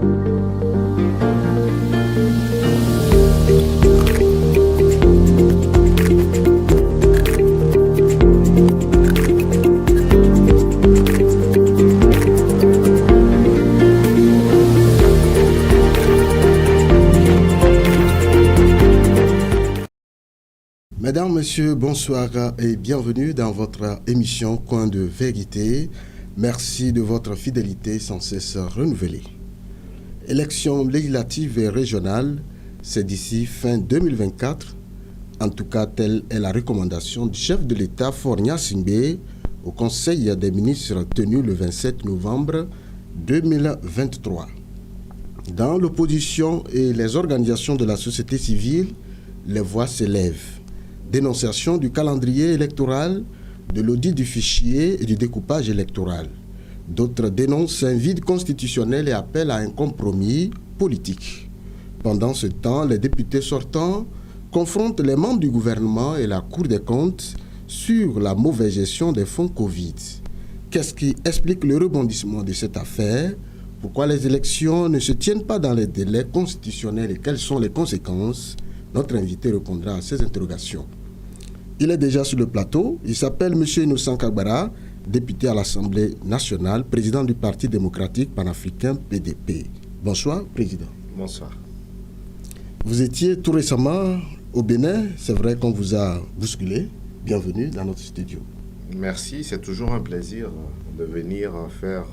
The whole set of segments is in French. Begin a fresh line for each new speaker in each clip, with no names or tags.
Mesdames, Messieurs, bonsoir et bienvenue dans votre émission Coin de Vérité. Merci de votre fidélité sans cesse renouvelée. Élections législatives et régionales, c'est d'ici fin 2024. En tout cas, telle est la recommandation du chef de l'État, Faure Gnassingbé, au Conseil des ministres tenu le 27 novembre 2023. Dans l'opposition et les organisations de la société civile, les voix s'élèvent. Dénonciation du calendrier électoral, de l'audit du fichier et du découpage électoral. D'autres dénoncent un vide constitutionnel et appellent à un compromis politique. Pendant ce temps, les députés sortants confrontent les membres du gouvernement et la Cour des comptes sur la mauvaise gestion des fonds Covid. Qu'est-ce qui explique le rebondissement de cette affaire? Pourquoi les élections ne se tiennent pas dans les délais constitutionnels et quelles sont les conséquences? Notre invité répondra à ces interrogations. Il est déjà sur le plateau. Il s'appelle M. Innocent Kagbara, député à l'Assemblée nationale, président du Parti démocratique panafricain PDP. Bonsoir, président.
Bonsoir.
Vous étiez tout récemment au Bénin. C'est vrai qu'on vous a bousculé. Bienvenue dans notre studio.
Merci. C'est toujours un plaisir de venir faire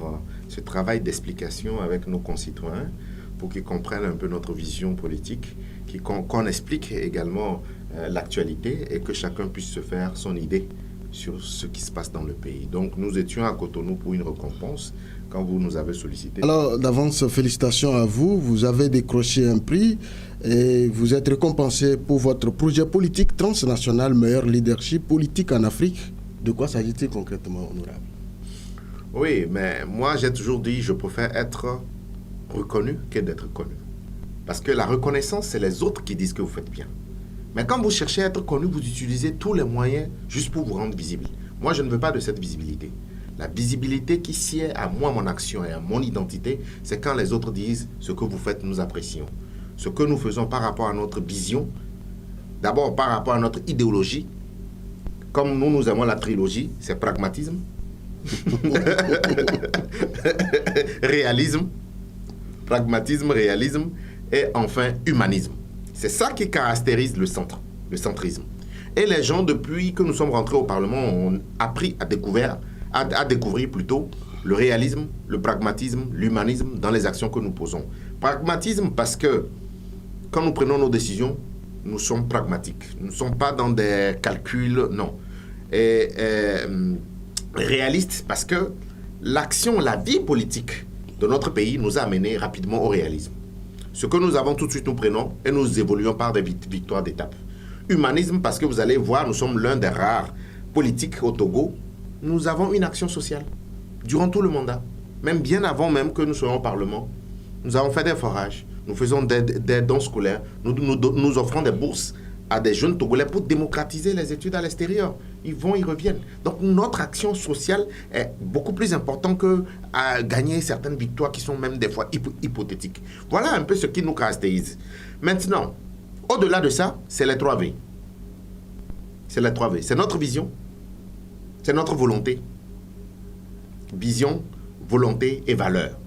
ce travail d'explication avec nos concitoyens pour qu'ils comprennent un peu notre vision politique, qu'on explique également l'actualité et que chacun puisse se faire son idée sur ce qui se passe dans le pays. Donc nous étions à Cotonou pour une récompense quand vous nous avez sollicité.
Alors d'avance, félicitations à vous. Vous avez décroché un prix et vous êtes récompensé pour votre projet politique transnational Meilleur leadership politique en Afrique. De quoi s'agit-il concrètement, honorable?
Oui, mais moi j'ai toujours dit je préfère être reconnu que d'être connu. Parce que la reconnaissance, c'est les autres qui disent que vous faites bien. Mais quand vous cherchez à être connu, vous utilisez tous les moyens juste pour vous rendre visible. Moi, je ne veux pas de cette visibilité. La visibilité qui sied à moi, mon action et à mon identité, c'est quand les autres disent ce que vous faites, nous apprécions. Ce que nous faisons par rapport à notre vision, d'abord par rapport à notre idéologie, comme nous aimons la trilogie, c'est pragmatisme, réalisme, pragmatisme, réalisme et enfin humanisme. C'est ça qui caractérise le centre, le centrisme. Et les gens, depuis que nous sommes rentrés au Parlement, ont appris à découvrir plutôt le réalisme, le pragmatisme, l'humanisme dans les actions que nous posons. Pragmatisme parce que quand nous prenons nos décisions, nous sommes pragmatiques. Nous ne sommes pas dans des calculs, non. Et réaliste parce que l'action, la vie politique de notre pays nous a amenés rapidement au réalisme. Ce que nous avons tout de suite, nous prenons et nous évoluons par des victoires d'étape. Humanisme, parce que vous allez voir, nous sommes l'un des rares politiques au Togo. Nous avons une action sociale durant tout le mandat. Même bien avant même que nous soyons au Parlement. Nous avons fait des forages, nous faisons des dons scolaires, nous offrons des bourses à des jeunes Togolais pour démocratiser les études à l'extérieur. Ils vont, ils reviennent. Donc notre action sociale est beaucoup plus importante que à gagner certaines victoires qui sont même des fois hypothétiques. Voilà un peu ce qui nous caractérise. Maintenant, au-delà de ça, c'est les 3 V. C'est les 3 V. C'est notre vision, c'est notre volonté. Vision, volonté et valeur.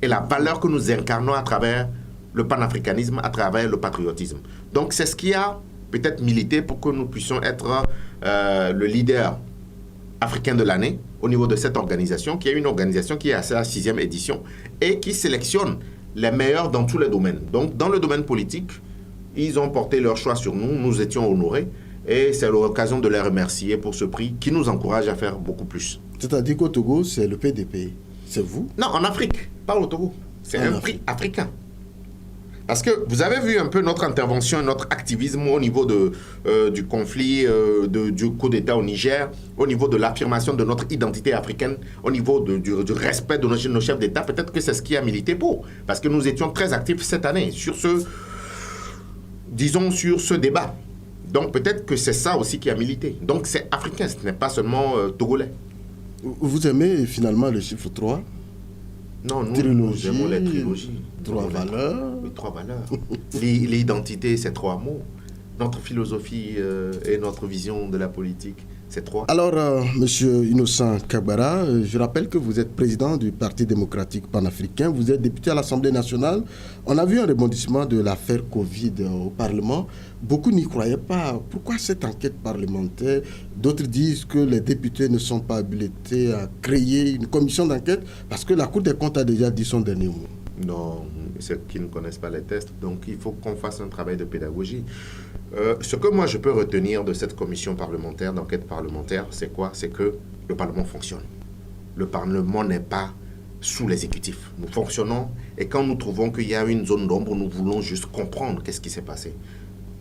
Et la valeur que nous incarnons à travers le panafricanisme, à travers le patriotisme. Donc c'est ce qui a peut-être milité pour que nous puissions être le leader africain de l'année au niveau de cette organisation, qui est une organisation qui est à sa 6e édition et qui sélectionne les meilleurs dans tous les domaines. Donc dans le domaine politique, ils ont porté leur choix sur nous, nous étions honorés et c'est l'occasion de les remercier pour ce prix qui nous encourage à faire beaucoup plus.
C'est-à-dire qu'au Togo, c'est le PDP, c'est vous?
Non, en Afrique, pas au Togo. C'est un prix africain. Parce que vous avez vu un peu notre intervention, notre activisme au niveau du conflit, du coup d'État au Niger, au niveau de l'affirmation de notre identité africaine, au niveau du respect de nos chefs d'État. Peut-être que c'est ce qui a milité pour. Parce que nous étions très actifs cette année sur sur ce débat. Donc peut-être que c'est ça aussi qui a milité. Donc c'est africain, ce n'est pas seulement togolais.
Vous aimez finalement le chiffre 3?
Non, nous
trilogie,
aimons les trilogies.
trois valeurs.
Les trois valeurs. L'identité, c'est trois mots. Notre philosophie et notre vision de la politique, c'est trois.
Alors, Monsieur Innocent Kagbara, je rappelle que vous êtes président du Parti démocratique panafricain, vous êtes député à l'Assemblée nationale. On a vu un rebondissement de l'affaire Covid au Parlement. Beaucoup n'y croyaient pas. Pourquoi cette enquête parlementaire? D'autres disent que les députés ne sont pas habilités à créer une commission d'enquête parce que la Cour des comptes a déjà dit son dernier mot.
Non, ceux qui ne connaissent pas les tests, donc il faut qu'on fasse un travail de pédagogie. Ce que moi je peux retenir de cette commission parlementaire, d'enquête parlementaire, c'est quoi? C'est que le Parlement fonctionne. Le Parlement n'est pas sous l'exécutif. Nous fonctionnons et quand nous trouvons qu'il y a une zone d'ombre, nous voulons juste comprendre qu'est-ce qui s'est passé.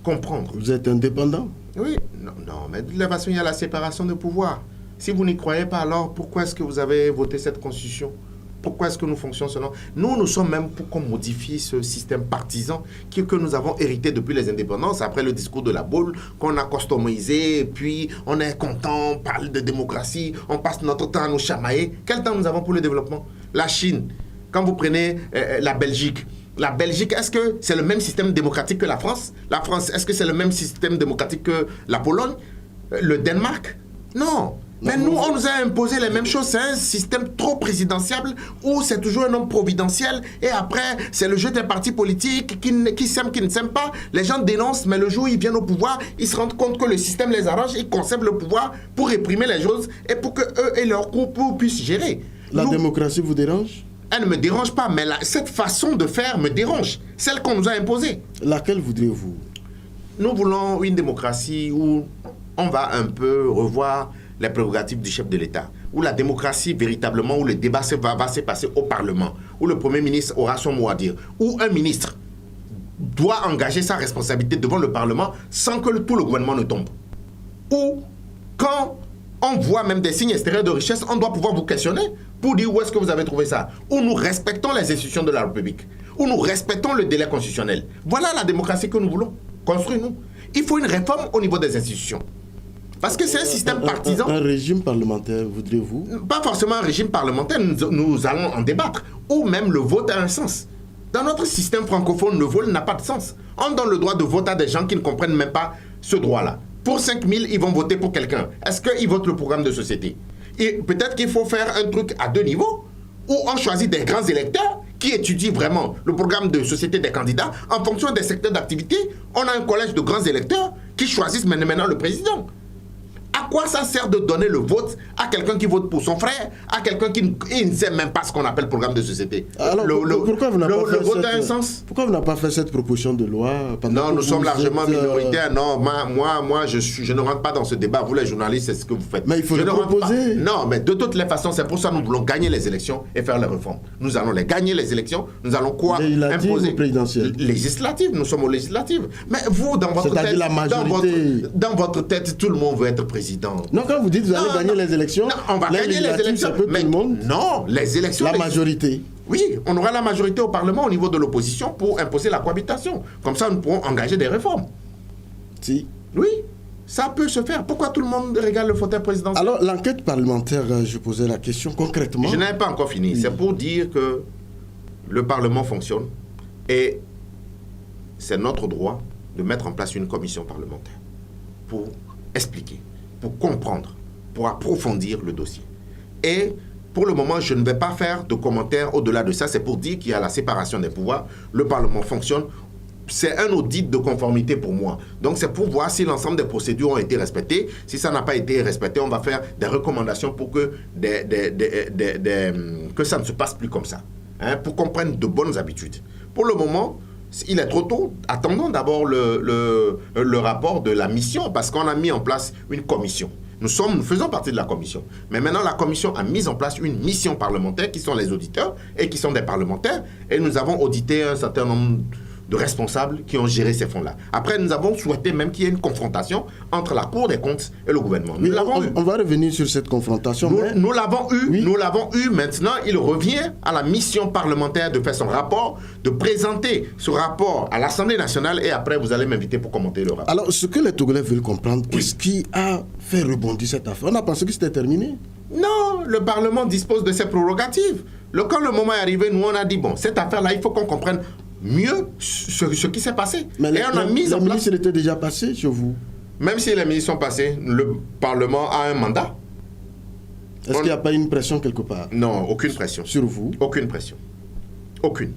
Comprendre.
Vous êtes indépendant?
Oui, non, mais de toute façon, il y a la séparation de pouvoir. Si vous n'y croyez pas, alors pourquoi est-ce que vous avez voté cette constitution? Pourquoi est-ce que nous fonctionnons selon? Nous sommes même pour qu'on modifie ce système partisan que nous avons hérité depuis les indépendances, après le discours de la boule, qu'on a customisé, et puis on est content, on parle de démocratie, on passe notre temps à nous chamailler. Quel temps nous avons pour le développement? La Chine, quand vous prenez la Belgique, est-ce que c'est le même système démocratique que la France? La France, est-ce que c'est le même système démocratique que la Pologne? Le Danemark? Non. Mais nous, on nous a imposé les mêmes choses. C'est un système trop présidentiel où c'est toujours un homme providentiel. Et après, c'est le jeu des partis politiques qui s'aiment, qui ne s'aiment pas. Les gens dénoncent, mais le jour où ils viennent au pouvoir, ils se rendent compte que le système les arrange. Ils conservent le pouvoir pour réprimer les choses et pour qu'eux et leurs groupes puissent gérer.
La démocratie vous dérange?
Elle ne me dérange pas, mais cette façon de faire me dérange. Celle qu'on nous a imposée.
Laquelle voudriez-vous?
Nous voulons une démocratie où on va un peu revoir les prérogatives du chef de l'État, où la démocratie véritablement, où le débat va se passer au Parlement, où le Premier ministre aura son mot à dire, où un ministre doit engager sa responsabilité devant le Parlement sans que tout le gouvernement ne tombe. Ou quand on voit même des signes extérieurs de richesse, on doit pouvoir vous questionner pour dire où est-ce que vous avez trouvé ça. Où nous respectons les institutions de la République, où nous respectons le délai constitutionnel. Voilà la démocratie que nous voulons. Construisons-nous. Il faut une réforme au niveau des institutions. Parce que c'est un système partisan.
Un régime parlementaire, voudriez-vous?
Pas forcément un régime parlementaire, nous allons en débattre. Ou même le vote a un sens. Dans notre système francophone, le vote n'a pas de sens. On donne le droit de vote à des gens qui ne comprennent même pas ce droit-là. Pour 5 000, ils vont voter pour quelqu'un. Est-ce qu'ils votent le programme de société? Et peut-être qu'il faut faire un truc à deux niveaux, où on choisit des grands électeurs qui étudient vraiment le programme de société des candidats. En fonction des secteurs d'activité, on a un collège de grands électeurs qui choisissent maintenant le président. À quoi ça sert de donner le vote à quelqu'un qui vote pour son frère, à quelqu'un qui ne sait même pas ce qu'on appelle programme de société?
Alors, pourquoi vous n'avez pas fait
vote a un sens?
Pourquoi vous n'avez pas fait cette proposition de loi?
Non, nous sommes largement minoritaires. Non, moi, je ne rentre pas dans ce débat. Vous, les journalistes, c'est ce que vous faites.
Mais il faut le proposer.
Non, mais de toutes les façons, c'est pour ça que nous voulons gagner les élections et faire les réformes. Nous allons les gagner, les élections. Nous allons quoi?
Imposer présidentielles.
Législatives, nous sommes aux législatives. Mais vous, dans votre tête,
la majorité.
Dans votre tête, tout le monde veut être président.
Non, quand vous dites vous allez gagner les élections,
on va gagner les élections,
mais tout le monde.
Non, les élections.
La majorité.
Oui, on aura la majorité au Parlement au niveau de l'opposition pour imposer la cohabitation. Comme ça, nous pourrons engager des réformes.
Si.
Oui, ça peut se faire. Pourquoi tout le monde regarde le fauteuil présidentiel?
Alors, l'enquête parlementaire, je posais la question concrètement.
Je n'ai pas encore fini. Oui. C'est pour dire que le Parlement fonctionne et c'est notre droit de mettre en place une commission parlementaire pour expliquer, pour comprendre, pour approfondir le dossier. Et pour le moment, je ne vais pas faire de commentaires au-delà de ça. C'est pour dire qu'il y a la séparation des pouvoirs. Le Parlement fonctionne. C'est un audit de conformité pour moi. Donc, c'est pour voir si l'ensemble des procédures ont été respectées. Si ça n'a pas été respecté, on va faire des recommandations pour que, que ça ne se passe plus comme ça. Hein, pour qu'on prenne de bonnes habitudes. Pour le moment, il est trop tôt. Attendons d'abord le rapport de la mission, parce qu'on a mis en place une commission. Nous faisons partie de la commission. Mais maintenant, la commission a mis en place une mission parlementaire qui sont les auditeurs et qui sont des parlementaires. Et nous avons audité un certain nombre de responsables qui ont géré ces fonds-là. Après, nous avons souhaité même qu'il y ait une confrontation entre la Cour des comptes et le gouvernement.
Oui, on va revenir sur cette confrontation.
Nous l'avons eu, oui. Nous l'avons eu. Maintenant, il revient à la mission parlementaire de faire son rapport, de présenter ce rapport à l'Assemblée nationale et après, vous allez m'inviter pour commenter le rapport.
Alors, ce que les Togolais veulent comprendre, qu'est-ce qui a fait rebondir cette affaire? On a pensé que c'était terminé.
Non, le Parlement dispose de ses prérogatives. Quand le moment est arrivé, nous, on a dit, bon, cette affaire-là, il faut qu'on comprenne mieux ce qui s'est passé.
Mais
et on a mis en place...
ministre était déjà passé chez vous.
Même si les ministres sont passés, le Parlement a un mandat.
Est-ce qu'il n'y a pas une pression quelque part?
Non, aucune pression.
Sur vous?
Aucune pression. Aucune.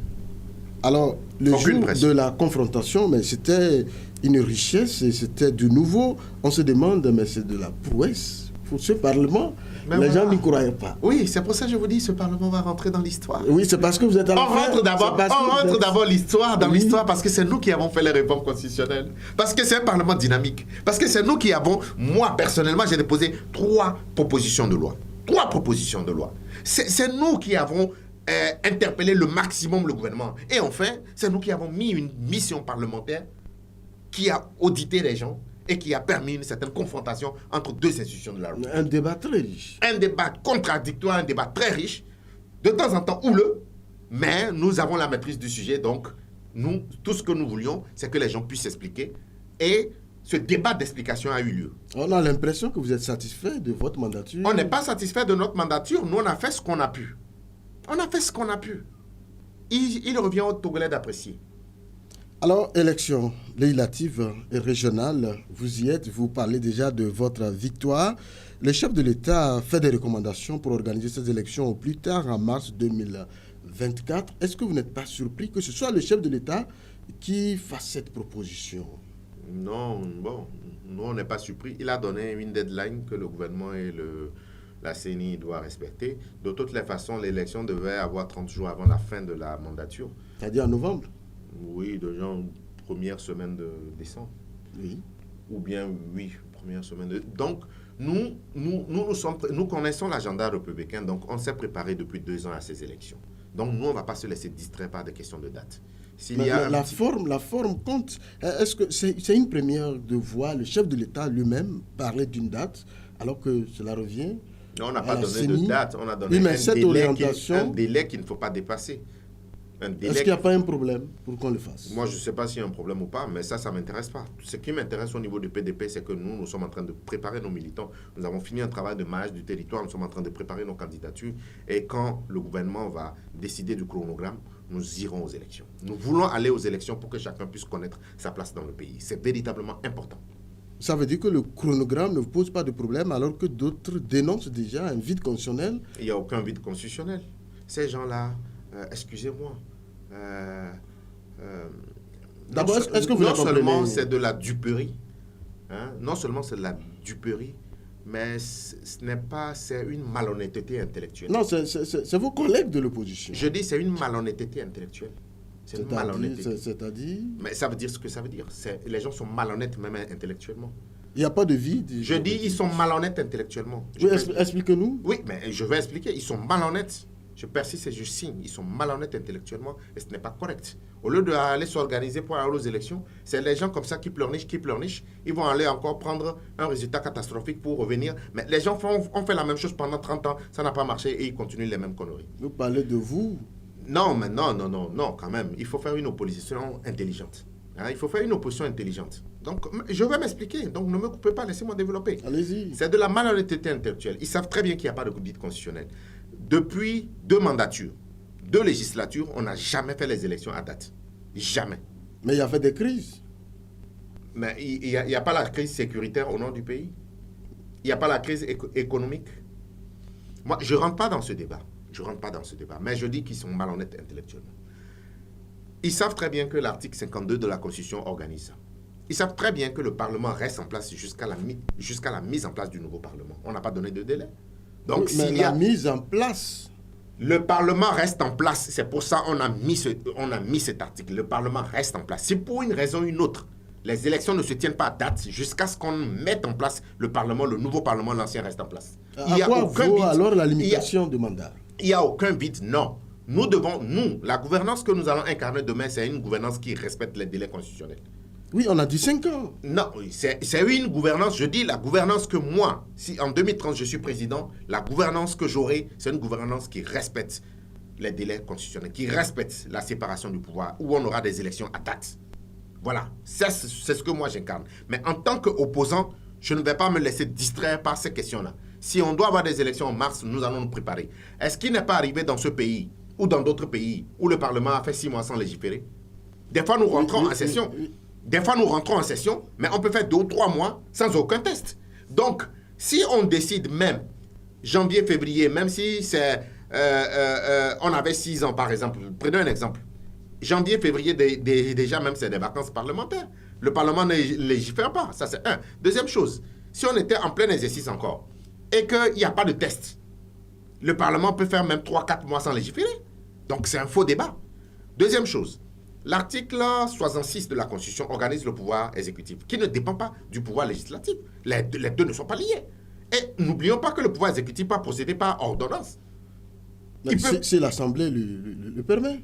Alors, le
Aucune
jour
pression.
de la confrontation, mais c'était une richesse et c'était du nouveau. On se demande, mais c'est de la prouesse pour ce Parlement.
Mais
les
voilà.
gens n'y croyaient pas.
Oui, c'est pour ça que je vous dis, ce Parlement va rentrer dans l'histoire.
Oui, c'est parce que vous êtes à la
On
fin.
rentre d'abord l'histoire dans
Oui.
l'histoire parce que c'est nous qui avons fait les réformes constitutionnelles. Parce que c'est un Parlement dynamique. Parce que c'est nous qui avons, moi personnellement, j'ai déposé 3 propositions de loi. 3 propositions de loi. C'est nous qui avons interpellé le maximum le gouvernement. Et enfin, c'est nous qui avons mis une mission parlementaire qui a audité les gens et qui a permis une certaine confrontation entre 2 institutions de la loi.
Un débat très riche.
Un débat contradictoire, un débat très riche, de temps en temps houleux, mais nous avons la maîtrise du sujet, donc nous, tout ce que nous voulions, c'est que les gens puissent s'expliquer. Et ce débat d'explication a eu lieu.
On a l'impression que vous êtes satisfait de votre mandature.
On n'est pas satisfait de notre mandature, nous on a fait ce qu'on a pu. On a fait ce qu'on a pu. Il revient aux Togolais d'apprécier.
Alors, élection législative et régionale, vous y êtes, vous parlez déjà de votre victoire. Le chef de l'État fait des recommandations pour organiser ces élections au plus tard en mars 2024. Est-ce que vous n'êtes pas surpris que ce soit le chef de l'État qui fasse cette proposition?
Non, bon, nous on n'est pas surpris. Il a donné une deadline que le gouvernement et la CENI doivent respecter. De toutes les façons, l'élection devait avoir 30 jours avant la fin de la mandature.
C'est-à-dire en novembre?
Oui, de genre première semaine de décembre.
Oui.
Ou bien, oui, première semaine de... Donc, nous connaissons l'agenda républicain, donc on s'est préparé depuis 2 ans à ces élections. Donc, nous, on ne va pas se laisser distraire par des questions de date.
La forme compte. Est-ce que c'est une première de voir le chef de l'État lui-même parler d'une date, alors que cela revient?
Non, on n'a pas donné de date, on a donné un délai qu'il ne faut pas dépasser.
Est-ce qu'il n'y a pas un problème pour qu'on le fasse?
Moi, je ne sais pas s'il y a un problème ou pas, mais ça ne m'intéresse pas. Ce qui m'intéresse au niveau du PDP, c'est que nous sommes en train de préparer nos militants. Nous avons fini un travail de maillage du territoire, nous sommes en train de préparer nos candidatures. Et quand le gouvernement va décider du chronogramme, nous irons aux élections. Nous voulons aller aux élections pour que chacun puisse connaître sa place dans le pays. C'est véritablement important.
Ça veut dire que le chronogramme ne pose pas de problème alors que d'autres dénoncent déjà un vide constitutionnel?
Il n'y a aucun vide constitutionnel. Ces gens-là, excusez-moi.
D'abord, est-ce que vous
non seulement c'est de la duperie, hein, non seulement c'est de la duperie, mais ce n'est pas, c'est une malhonnêteté intellectuelle.
Non, c'est vos collègues de l'opposition.
Je dis c'est une malhonnêteté intellectuelle. C'est une malhonnêteté.
C'est-à-dire?
Mais ça veut dire ce que ça veut dire. Les gens sont malhonnêtes même intellectuellement.
Il n'y a pas de vide.
Je dis ils sont malhonnêtes intellectuellement.
Oui, expliquez-nous.
Oui, mais je vais expliquer. Ils sont malhonnêtes. Je persiste et je signe. Ils sont malhonnêtes intellectuellement et ce n'est pas correct. Au lieu d'aller s'organiser pour aller aux élections, c'est les gens comme ça qui pleurnichent. Ils vont aller encore prendre un résultat catastrophique pour revenir. Mais les gens ont fait la même chose pendant 30 ans. Ça n'a pas marché et ils continuent les mêmes conneries.
Vous parlez de vous?
Non, mais non, quand même. Il faut faire une opposition intelligente. Hein, il faut faire une opposition intelligente. Donc, je vais m'expliquer. Donc, ne me coupez pas, laissez-moi développer.
Allez-y.
C'est de la malhonnêteté intellectuelle. Ils savent très bien qu'il n'y a pas de vide constitutionnel. Depuis 2 mandatures, 2 législatures, on n'a jamais fait les élections à date. Jamais.
Mais il y a fait des crises.
Mais il n'y a pas la crise sécuritaire au nord du pays. Il n'y a pas la crise économique. Moi, je ne rentre pas dans ce débat. Mais je dis qu'ils sont malhonnêtes intellectuellement. Ils savent très bien que l'article 52 de la Constitution organise ça. Ils savent très bien que le Parlement reste en place jusqu'à la mise en place du nouveau Parlement. On n'a pas donné de délai. Donc,
mais la mise en place...
Le Parlement reste en place. C'est pour ça qu'on a mis cet article. Le Parlement reste en place. Si pour une raison ou une autre, les élections ne se tiennent pas à date jusqu'à ce qu'on mette en place le Parlement, le nouveau Parlement, l'ancien reste en place.
À quoi vaut alors la limitation de mandat?
Il n'y a aucun vide, non. Nous, la gouvernance que nous allons incarner demain, c'est une gouvernance qui respecte les délais constitutionnels.
Oui, on a dit 5 ans.
Non, c'est une gouvernance, je dis la gouvernance que moi, si en 2030 je suis président, la gouvernance que j'aurai, c'est une gouvernance qui respecte les délais constitutionnels, qui respecte la séparation du pouvoir, où on aura des élections à date. Voilà, c'est ce que moi j'incarne. Mais en tant qu'opposant, je ne vais pas me laisser distraire par ces questions-là. si on doit avoir des élections en mars, nous allons nous préparer. Est-ce qu'il n'est pas arrivé dans ce pays ou dans d'autres pays où le Parlement a fait 6 mois sans légiférer? Des fois, nous rentrons en session. Des fois, nous rentrons en session, mais on peut faire 2 ou 3 mois sans aucun test. Donc, si on décide même, janvier, février, même si c'est, on avait 6 ans, par exemple, prenons un exemple. Janvier, février, déjà même, c'est des vacances parlementaires. Le Parlement ne légifère pas, ça c'est un. Deuxième chose, si on était en plein exercice encore, et qu'il n'y a pas de test, le Parlement peut faire même 3-4 mois sans légiférer. Donc, c'est un faux débat. Deuxième chose, l'article 66 de la Constitution organise le pouvoir exécutif, qui ne dépend pas du pouvoir législatif. Les deux ne sont pas liés. Et n'oublions pas que le pouvoir exécutif peut procéder par ordonnance.
Si l'Assemblée le permet.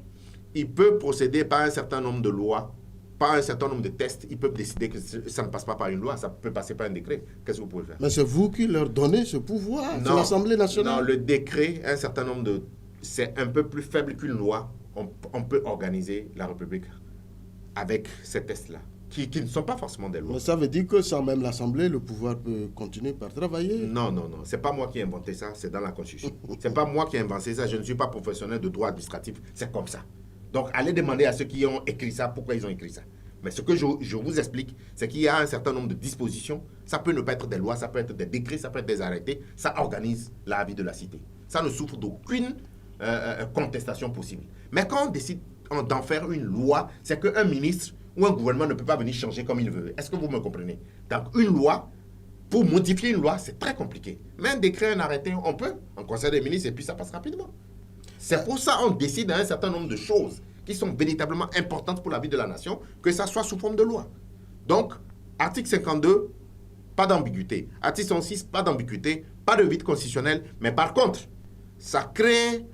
Il peut procéder par un certain nombre de lois, par un certain nombre de tests. Ils peuvent décider que ça ne passe pas par une loi, ça peut passer par un décret. Qu'est-ce que vous pouvez faire?
Mais c'est vous qui leur donnez ce pouvoir. C'est l'Assemblée nationale.
Non, le décret, un certain nombre de... C'est un peu plus faible qu'une loi. On peut organiser la République avec ces tests-là, qui ne sont pas forcément des lois.
Mais ça veut dire que sans même l'Assemblée, le pouvoir peut continuer par travailler.
Non. C'est pas moi qui ai inventé ça, c'est dans la Constitution. C'est pas moi qui ai inventé ça, je ne suis pas professionnel de droit administratif, c'est comme ça. Donc, allez demander à ceux qui ont écrit ça pourquoi ils ont écrit ça. Mais ce que je vous explique, c'est qu'il y a un certain nombre de dispositions. Ça peut ne pas être des lois, ça peut être des décrets, ça peut être des arrêtés. Ça organise la vie de la cité. Ça ne souffre d'aucune contestation possible. Mais quand on décide d'en faire une loi, c'est qu'un ministre ou un gouvernement ne peut pas venir changer comme il veut. Est-ce que vous me comprenez? Donc, une loi, pour modifier une loi, c'est très compliqué. Mais un décret, un arrêté, on peut, en conseil des ministres, et puis ça passe rapidement. C'est pour ça qu'on décide d'un certain nombre de choses qui sont véritablement importantes pour la vie de la nation, que ça soit sous forme de loi. Donc, article 52, pas d'ambiguïté. Article 106, pas d'ambiguïté, pas de vide constitutionnel. Mais par contre, ça crée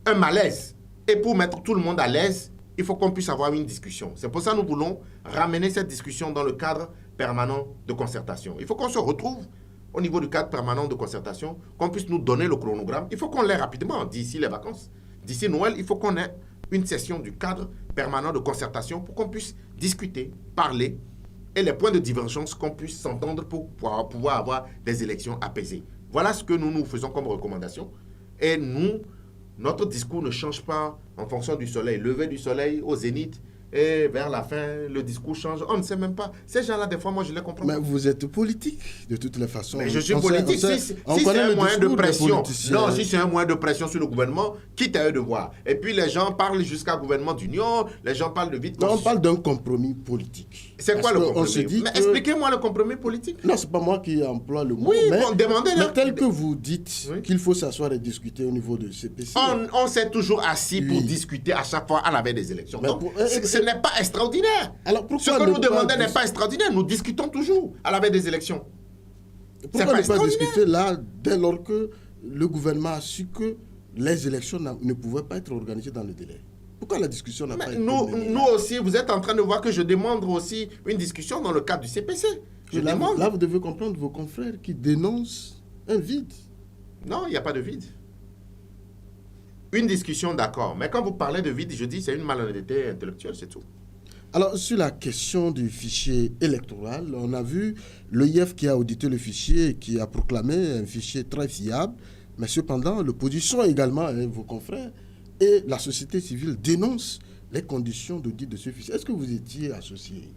un malaise. Et pour mettre tout le monde à l'aise, il faut qu'on puisse avoir une discussion. C'est pour ça que nous voulons ramener cette discussion dans le cadre permanent de concertation. Il faut qu'on se retrouve au niveau du cadre permanent de concertation, qu'on puisse nous donner le chronogramme. Il faut qu'on l'ait rapidement, d'ici les vacances. D'ici Noël, il faut qu'on ait une session du cadre permanent de concertation pour qu'on puisse discuter, parler, et les points de divergence qu'on puisse s'entendre pour pouvoir avoir des élections apaisées. Voilà ce que nous faisons comme recommandation. Et notre discours ne change pas en fonction du soleil. Lever du soleil au zénith, et vers la fin, le discours change. On ne sait même pas. Ces gens-là, des fois, moi, je les comprends.
Mais vous êtes politique, de toutes les façons.
Mais je suis politique. Si c'est un moyen de pression, non, si c'est un moyen de pression sur le gouvernement, quitte à eux de voir. Et puis, les gens parlent jusqu'à gouvernement d'union, les gens parlent de vide.
Non, on parle d'un compromis politique.
C'est quoi le compromis? Mais expliquez-moi le compromis politique.
Non, c'est pas moi qui emploie le mot.
Oui, bon, demandez.
Mais tel que vous dites qu'il faut s'asseoir et discuter au niveau de CPC.
On s'est toujours assis pour discuter à chaque fois à la veille des élections. Donc, ce n'est pas extraordinaire.
Alors,
ce que nous demandons n'est pas extraordinaire. Nous discutons toujours à la veille des élections.
Pourquoi ne pas discuter là dès lors que le gouvernement a su que les élections ne pouvaient pas être organisées dans le délai? Pourquoi la discussion n'a pas été menée?
Nous aussi, vous êtes en train de voir que je demande aussi une discussion dans le cadre du CPC.
Là, vous devez comprendre vos confrères qui dénoncent un vide.
Non, il n'y a pas de vide. Une discussion, d'accord. Mais quand vous parlez de vide, je dis c'est une malhonnêteté intellectuelle, c'est tout.
Alors, sur la question du fichier électoral, on a vu l'OIF qui a audité le fichier et qui a proclamé un fichier très fiable. Mais cependant, l'opposition également, vos confrères, et la société civile dénoncent les conditions d'audit de ce fichier. Est-ce que vous étiez associé?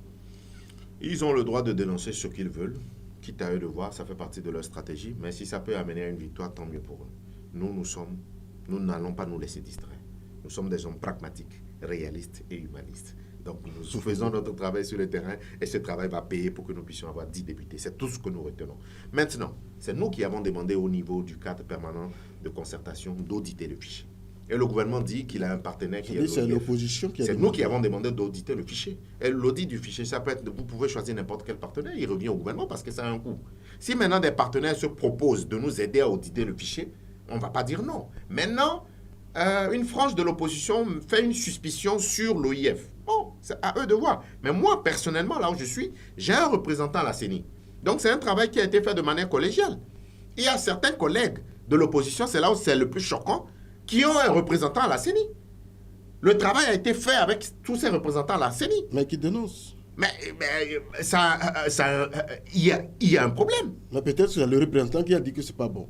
Ils ont le droit de dénoncer ce qu'ils veulent, quitte à eux de voir, ça fait partie de leur stratégie. Mais si ça peut amener à une victoire, tant mieux pour eux. Nous n'allons pas nous laisser distraire. Nous sommes des hommes pragmatiques, réalistes et humanistes. Donc nous faisons notre travail sur le terrain et ce travail va payer pour que nous puissions avoir 10 députés. C'est tout ce que nous retenons. Maintenant, c'est nous qui avons demandé au niveau du cadre permanent de concertation d'auditer le fichier. Et le gouvernement dit qu'il a un partenaire qui est...
C'est l'opposition qui a demandé.
C'est nous qui avons demandé d'auditer le fichier. Et l'audit du fichier, ça peut être... Vous pouvez choisir n'importe quel partenaire, il revient au gouvernement parce que ça a un coût. Si maintenant des partenaires se proposent de nous aider à auditer le fichier, on ne va pas dire non. Maintenant, une frange de l'opposition fait une suspicion sur l'OIF. Bon, c'est à eux de voir. Mais moi, personnellement, là où je suis, j'ai un représentant à la CENI. Donc, c'est un travail qui a été fait de manière collégiale. Il y a certains collègues de l'opposition, c'est là où c'est le plus choquant, qui ont un représentant à la CENI. Le travail a été fait avec tous ces représentants à la CENI.
Mais qui dénoncent.
Mais il y a un problème.
Mais peut-être que c'est le représentant qui a dit que ce n'est pas bon.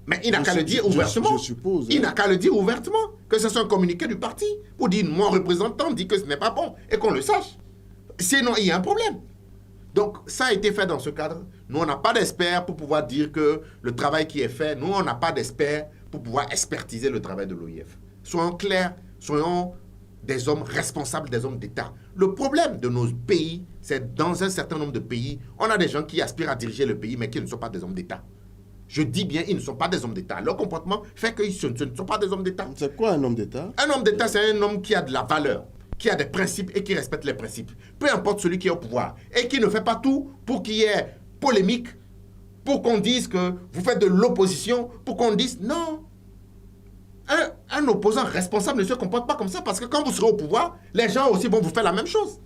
Mais il n'a qu'à le dire ouvertement.
Je suppose.
Il n'a qu'à le dire ouvertement. Que ce soit un communiqué du parti. Pour dire, mon représentant dit que ce n'est pas bon. Et qu'on le sache. Sinon, il y a un problème. Donc, ça a été fait dans ce cadre. Nous, on n'a pas d'experts pour pouvoir dire que le travail qui est fait, nous, on n'a pas d'experts pour pouvoir expertiser le travail de l'OIF. Soyons clairs, soyons des hommes responsables, des hommes d'État. Le problème de nos pays, c'est dans un certain nombre de pays, on a des gens qui aspirent à diriger le pays, mais qui ne sont pas des hommes d'État. Je dis bien, ils ne sont pas des hommes d'État. Leur comportement fait qu'ils ne sont pas des hommes d'État.
C'est quoi un homme d'État?
Un homme d'État, c'est un homme qui a de la valeur, qui a des principes et qui respecte les principes. Peu importe celui qui est au pouvoir. Et qui ne fait pas tout pour qu'il y ait polémique, pour qu'on dise que vous faites de l'opposition, pour qu'on dise non. Un opposant responsable ne se comporte pas comme ça parce que quand vous serez au pouvoir, les gens aussi vont vous faire la même chose.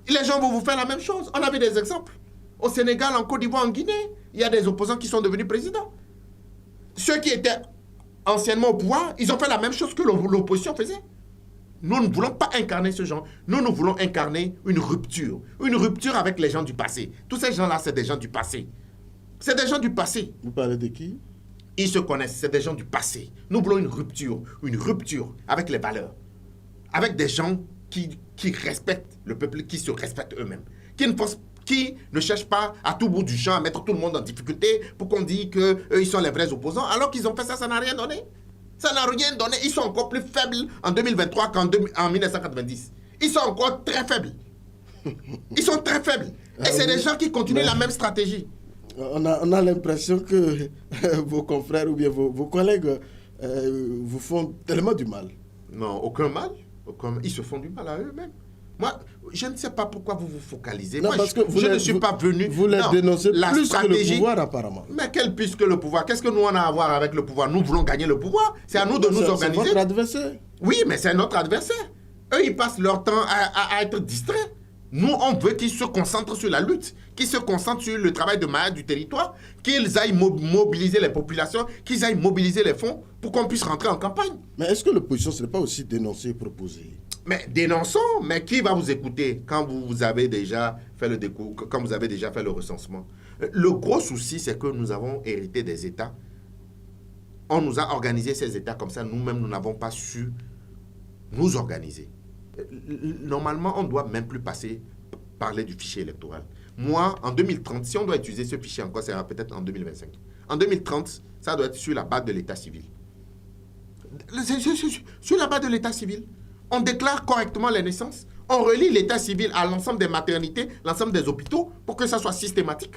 Les gens vont vous faire la même chose. On a vu des exemples. Au Sénégal, en Côte d'Ivoire, en Guinée, il y a des opposants qui sont devenus présidents. Ceux qui étaient anciennement au pouvoir, ils ont fait la même chose que l'opposition faisait. Nous ne voulons pas incarner ce genre. Nous voulons incarner une rupture. Une rupture avec les gens du passé. Tous ces gens-là, c'est des gens du passé. C'est des gens du passé.
Vous parlez de qui?
Ils se connaissent, c'est des gens du passé. Nous voulons une rupture avec les valeurs. Avec des gens qui respectent le peuple, qui se respectent eux-mêmes. Qui ne cherchent pas à tout bout du champ à mettre tout le monde en difficulté pour qu'on dise qu'eux, ils sont les vrais opposants. Alors qu'ils ont fait ça, ça n'a rien donné. Ça n'a rien donné. Ils sont encore plus faibles en 2023 qu'en 1990. Ils sont encore très faibles. Ils sont très faibles. Et c'est des gens qui continuent la même stratégie.
On a l'impression que vos confrères ou bien vos collègues vous font tellement du mal.
Non, aucun mal. Ils se font du mal à eux-mêmes. Moi, je ne sais pas pourquoi vous vous focalisez.
Non,
moi,
parce que
je ne suis pas venu...
Vous les dénoncez plus
stratégie,
que le pouvoir, apparemment.
Mais quel plus que le pouvoir? Qu'est-ce que nous, on a à voir avec le pouvoir? Nous voulons gagner le pouvoir. C'est à nous de nous organiser.
C'est votre adversaire.
Oui, mais c'est notre adversaire. Eux, ils passent leur temps à être distraits. Nous, on veut qu'ils se concentrent sur la lutte, qu'ils se concentrent sur le travail de maillage du territoire, qu'ils aillent mobiliser les populations, qu'ils aillent mobiliser les fonds pour qu'on puisse rentrer en campagne.
Mais est-ce que l'opposition, ce n'est pas aussi dénoncer et proposer?
Mais dénonçons, mais qui va vous écouter quand vous avez déjà fait le quand vous avez déjà fait le recensement? Le gros souci, c'est que nous avons hérité des États. On nous a organisé ces États comme ça, nous-mêmes, nous n'avons pas su nous organiser. Normalement, on ne doit même plus parler du fichier électoral. Moi, en 2030, si on doit utiliser ce fichier encore, ça sera peut-être en 2025. En 2030, ça doit être sur la base de l'état civil. Sur la base de l'état civil. On déclare correctement les naissances. On relie l'état civil à l'ensemble des maternités, l'ensemble des hôpitaux, pour que ça soit systématique.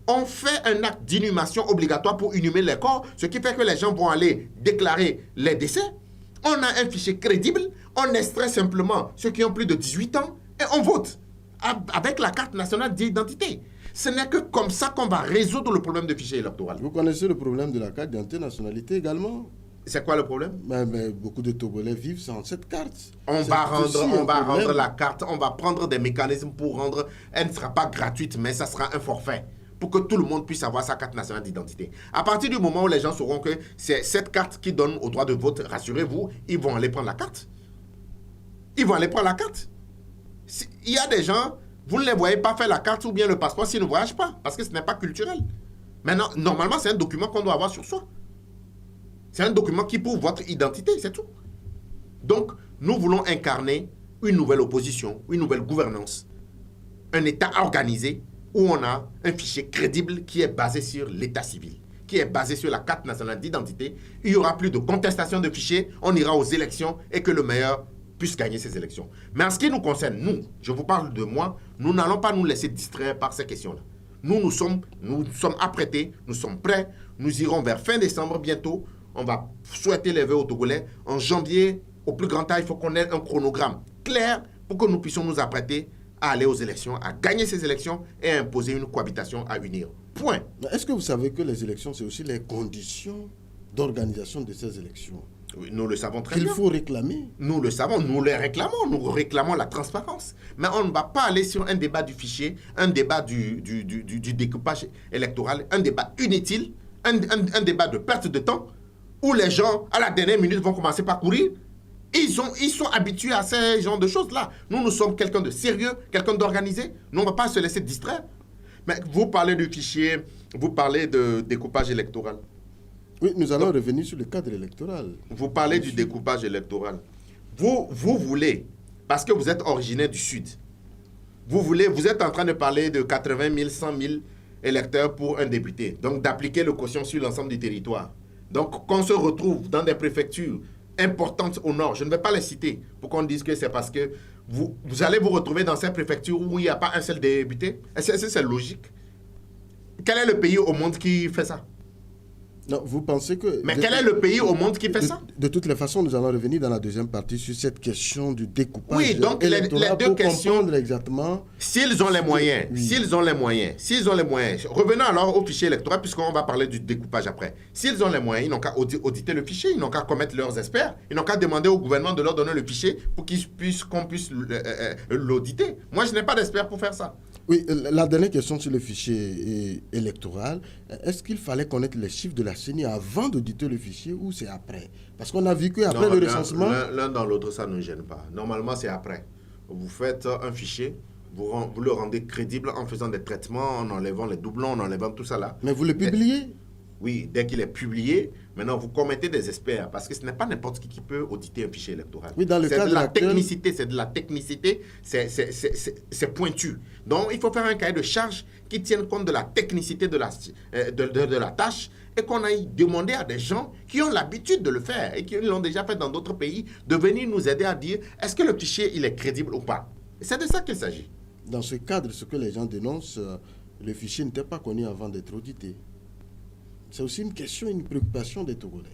On fait un acte d'inhumation obligatoire pour inhumer les corps, ce qui fait que les gens vont aller déclarer les décès. On a un fichier crédible, on extrait simplement ceux qui ont plus de 18 ans et on vote avec la carte nationale d'identité. Ce n'est que comme ça qu'on va résoudre le problème de fichier électoral.
Vous connaissez le problème de la carte d'identité nationalité également?
C'est quoi le problème?
Mais beaucoup de Togolais vivent sans cette carte.
On va rendre la carte, on va prendre des mécanismes pour rendre... Elle ne sera pas gratuite, mais ça sera un forfait pour que tout le monde puisse avoir sa carte nationale d'identité. À partir du moment où les gens sauront que c'est cette carte qui donne au droit de vote, rassurez-vous, ils vont aller prendre la carte. Ils vont aller prendre la carte. Il y a des gens, vous ne les voyez pas faire la carte ou bien le passeport s'ils ne voyagent pas, parce que ce n'est pas culturel. Maintenant, normalement, c'est un document qu'on doit avoir sur soi. C'est un document qui prouve votre identité, c'est tout. Donc, nous voulons incarner une nouvelle opposition, une nouvelle gouvernance, un État organisé où on a un fichier crédible qui est basé sur l'état civil, qui est basé sur la carte nationale d'identité. Il n'y aura plus de contestation de fichiers, on ira aux élections et que le meilleur puisse gagner ces élections. Mais en ce qui nous concerne, nous, je vous parle de moi, nous n'allons pas nous laisser distraire par ces questions-là. Nous sommes apprêtés, nous sommes prêts, nous irons vers fin décembre bientôt. On va souhaiter les vœux aux Togolais. En janvier, au plus grand temps, il faut qu'on ait un chronogramme clair pour que nous puissions nous apprêter à aller aux élections, à gagner ces élections et à imposer une cohabitation à unir. Point.
Est-ce que vous savez que les élections, c'est aussi les conditions d'organisation de ces élections?
Oui, nous le savons très bien.
Il faut réclamer.
Nous le savons, nous les réclamons, nous réclamons la transparence. Mais on ne va pas aller sur un débat du fichier, un débat du découpage électoral, un débat inutile, un débat de perte de temps, où les gens, à la dernière minute, vont commencer par courir. Ils sont habitués à ces genres de choses-là. Nous sommes quelqu'un de sérieux, quelqu'un d'organisé. Nous, on ne va pas se laisser distraire. Mais vous parlez du fichier, vous parlez de découpage électoral.
Oui, nous allons revenir sur le cadre électoral.
Vous parlez du découpage électoral. Vous voulez, parce que vous êtes originaire du Sud, vous êtes en train de parler de 80 000, 100 000 électeurs pour un député. Donc, d'appliquer le quotient sur l'ensemble du territoire. Donc, qu'on se retrouve dans des préfectures importantes au nord, je ne vais pas les citer pour qu'on dise que c'est parce que vous allez vous retrouver dans ces préfectures où il n'y a pas un seul député. Est-ce que c'est logique? Quel est le pays au monde qui fait ça?
Non, vous pensez que...
Mais quel est le pays au monde qui fait ça?
De toutes les façons, nous allons revenir dans la deuxième partie sur cette question du découpage.
Oui, donc les deux questions...
exactement...
S'ils ont les moyens, s'ils ont les moyens, revenons alors au fichier électoral, puisqu'on va parler du découpage après. S'ils ont les moyens, ils n'ont qu'à auditer le fichier, ils n'ont qu'à commettre leurs experts, ils n'ont qu'à demander au gouvernement de leur donner le fichier pour qu'on puisse l'auditer. Moi, je n'ai pas d'experts pour faire ça.
Oui, la dernière question sur le fichier électoral, est-ce qu'il fallait connaître les chiffres de la CENI avant d'auditer le fichier ou c'est après? Parce qu'on a vu qu'après le recensement...
L'un dans l'autre, ça ne gêne pas. Normalement, c'est après. Vous faites un fichier, vous le rendez crédible en faisant des traitements, en enlevant les doublons, en enlevant tout ça là.
Mais vous le publiez?
Oui, dès qu'il est publié, maintenant vous commettez des experts, parce que ce n'est pas n'importe qui peut auditer un fichier électoral.
Oui, dans le cadre
de la technicité, c'est de la technicité, c'est pointu. Donc il faut faire un cahier de charge qui tienne compte de la technicité de la tâche et qu'on aille demander à des gens qui ont l'habitude de le faire et qui l'ont déjà fait dans d'autres pays, de venir nous aider à dire est-ce que le fichier il est crédible ou pas. C'est de ça qu'il s'agit.
Dans ce cadre, ce que les gens dénoncent, le fichier n'était pas connu avant d'être audité. C'est aussi une question, une préoccupation des Togolais.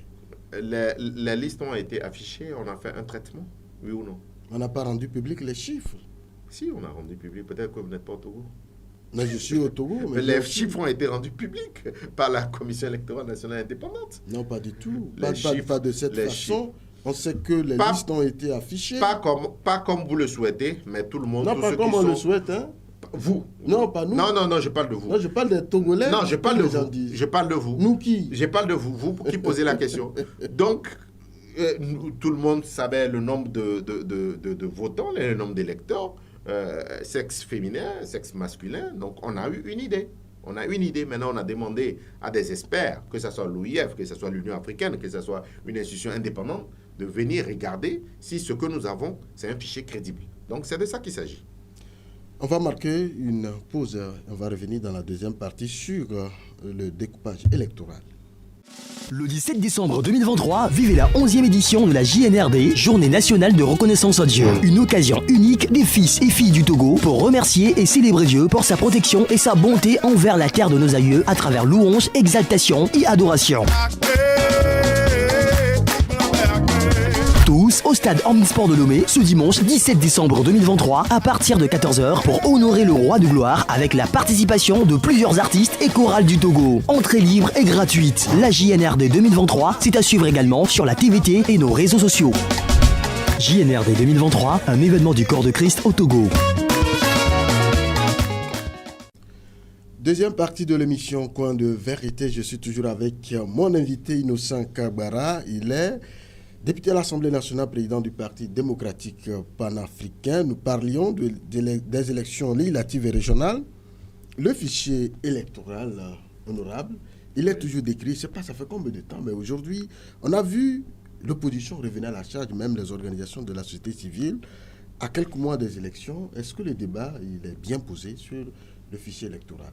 Les listes ont été affichées, on a fait un traitement, oui ou non?
On n'a pas rendu public les chiffres.
Si, on a rendu public. Peut-être que vous n'êtes pas au Togo.
Mais je suis au Togo.
Mais les chiffres ont été rendus publics par la Commission électorale nationale indépendante.
Non, pas du tout. Pas de cette façon. On sait que les listes ont été affichées.
Pas comme vous le souhaitez, mais tout le monde...
Non, pas comme on le souhaite, hein.
Vous?
Non, pas nous.
Non, je parle de vous.
Non, je parle des Togolais.
Non, je parle de vous. Je parle de vous.
Nous qui?
Je parle de vous. Vous qui posez la question. Donc, tout le monde savait le nombre de votants, le nombre d'électeurs, sexe féminin, sexe masculin. Donc, on a eu une idée. Maintenant, on a demandé à des experts, que ce soit l'OIF, que ce soit l'Union africaine, que ce soit une institution indépendante, de venir regarder si ce que nous avons, c'est un fichier crédible. Donc, c'est de ça qu'il s'agit.
On va marquer une pause. On va revenir dans la deuxième partie sur le découpage électoral.
Le 17 décembre 2023, vivez la 11e édition de la JNRD, Journée nationale de reconnaissance à Dieu. Une occasion unique des fils et filles du Togo pour remercier et célébrer Dieu pour sa protection et sa bonté envers la terre de nos aïeux à travers louanges, exaltation et adoration. Tous au stade Omnisport de Lomé ce dimanche 17 décembre 2023 à partir de 14h pour honorer le roi de gloire avec la participation de plusieurs artistes et chorales du Togo. Entrée libre et gratuite. La JNRD 2023, c'est à suivre également sur la TVT et nos réseaux sociaux. JNRD 2023, un événement du Corps de Christ au Togo.
Deuxième partie de l'émission Coin de Vérité. Je suis toujours avec mon invité Innocent Kabara. Il est député à l'Assemblée nationale, président du Parti démocratique panafricain. Nous parlions des élections législatives et régionales. Le fichier électoral honorable, il est toujours décrit. Je ne sais pas, ça fait combien de temps, mais aujourd'hui, on a vu l'opposition revenir à la charge, même les organisations de la société civile. À quelques mois des élections, est-ce que le débat il est bien posé sur le fichier électoral?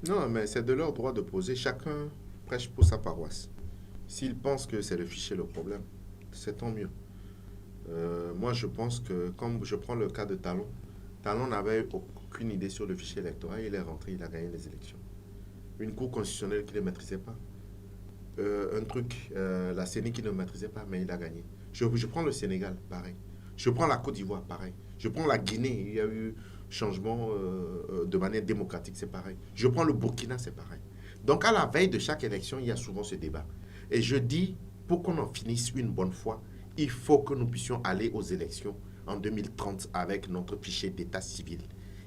Non, mais c'est de leur droit de poser. Chacun prêche pour sa paroisse. S'ils pensent que c'est le fichier le problème, c'est tant mieux. Moi, je pense que, comme je prends le cas de Talon, Talon n'avait aucune idée sur le fichier électoral. Il est rentré, il a gagné les élections. Une cour constitutionnelle qui ne maîtrisait pas. La CENI qui ne maîtrisait pas, mais il a gagné. Je prends le Sénégal, pareil. Je prends la Côte d'Ivoire, pareil. Je prends la Guinée, il y a eu changement de manière démocratique, c'est pareil. Je prends le Burkina, c'est pareil. Donc, à la veille de chaque élection, il y a souvent ce débat. Et je dis, pour qu'on en finisse une bonne fois, il faut que nous puissions aller aux élections en 2030 avec notre fichier d'état civil.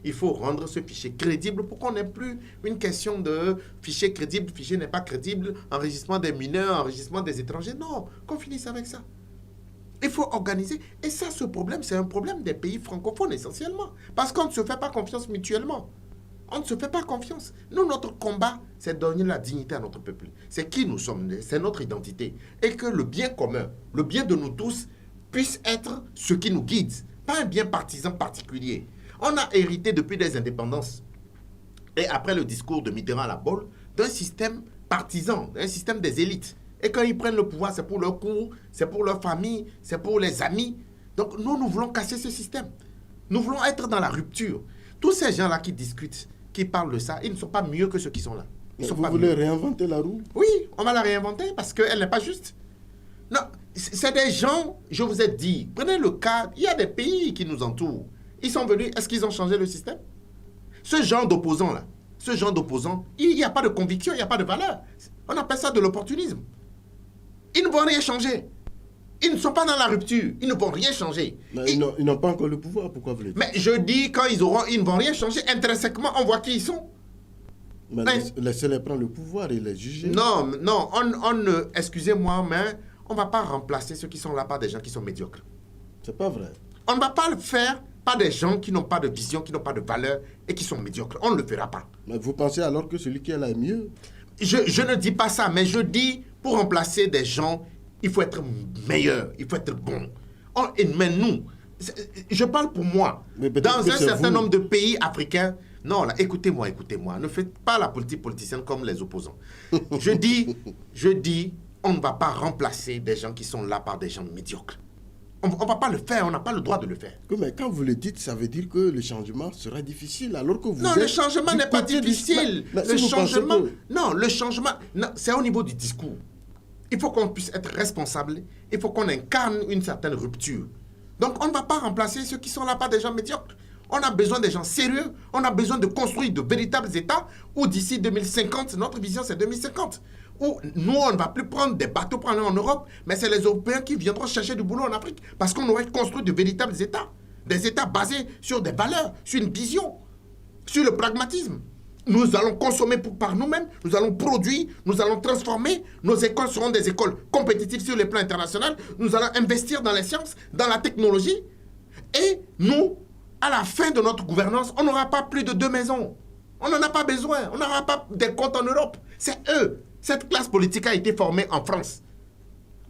Il faut rendre ce fichier crédible pour qu'on n'ait plus une question de fichier crédible, fichier n'est pas crédible, enregistrement des mineurs, enregistrement des étrangers. Non, qu'on finisse avec ça. Il faut organiser. Et ça, ce problème, c'est un problème des pays francophones essentiellement. Parce qu'on ne se fait pas confiance mutuellement. On ne se fait pas confiance. Nous, notre combat, c'est de donner la dignité à notre peuple. C'est qui nous sommes, c'est notre identité. Et que le bien commun, le bien de nous tous, puisse être ce qui nous guide. Pas un bien partisan particulier. On a hérité depuis des indépendances, et après le discours de Mitterrand à la Baule, d'un système partisan, d'un système des élites. Et quand ils prennent le pouvoir, c'est pour leur cour, c'est pour leur famille, c'est pour les amis. Donc nous voulons casser ce système. Nous voulons être dans la rupture. Tous ces gens-là qui discutent, qui parlent de ça, ils ne sont pas mieux que ceux qui sont là.
Vous voulez réinventer la roue?
Oui, on va la réinventer parce qu'elle n'est pas juste. Non, c'est des gens, je vous ai dit, prenez le cas, il y a des pays qui nous entourent. Ils sont venus, est-ce qu'ils ont changé le système? Ce genre d'opposants-là, il n'y a pas de conviction, il n'y a pas de valeur. On appelle ça de l'opportunisme. Ils ne vont rien changer. Ils ne sont pas dans la rupture, ils ne vont rien changer.
Ils n'ont pas encore le pouvoir, pourquoi vous le dites?
Mais je dis, quand ils ne vont rien changer, intrinsèquement, on voit qui ils sont.
Mais laissez-les prendre le pouvoir et les juger.
Non, excusez-moi, mais on ne va pas remplacer ceux qui sont là par des gens qui sont médiocres.
C'est pas vrai.
On ne va pas le faire par des gens qui n'ont pas de vision, qui n'ont pas de valeur et qui sont médiocres. On ne le fera pas.
Mais vous pensez alors que celui qui est là est mieux?
Je ne dis pas ça, mais je dis, pour remplacer des gens, il faut être meilleur, il faut être bon. Mais nous, je parle pour moi. Dans un certain nombre de pays africains, non, là, écoutez-moi, ne faites pas la politique politicienne comme les opposants. Je dis, on ne va pas remplacer des gens qui sont là par des gens médiocres. On ne va pas le faire, on n'a pas le droit de le faire.
Oui, mais quand vous le dites, ça veut dire que le changement sera difficile, alors que vous
Non, le changement n'est pas difficile. Le changement, c'est au niveau du discours. Il faut qu'on puisse être responsable, il faut qu'on incarne une certaine rupture. Donc on ne va pas remplacer ceux qui sont là par des gens médiocres. On a besoin des gens sérieux, on a besoin de construire de véritables États où d'ici 2050, notre vision c'est 2050. Où nous, on ne va plus prendre des bateaux pour aller en Europe, mais c'est les Européens qui viendront chercher du boulot en Afrique. Parce qu'on aurait construit de véritables États. Des États basés sur des valeurs, sur une vision, sur le pragmatisme. Nous allons consommer par nous-mêmes, nous allons produire, nous allons transformer. Nos écoles seront des écoles compétitives sur le plan international. Nous allons investir dans les sciences, dans la technologie. Et nous, à la fin de notre gouvernance, on n'aura pas plus de 2 maisons. On n'en a pas besoin. On n'aura pas des comptes en Europe. C'est eux. Cette classe politique a été formée en France.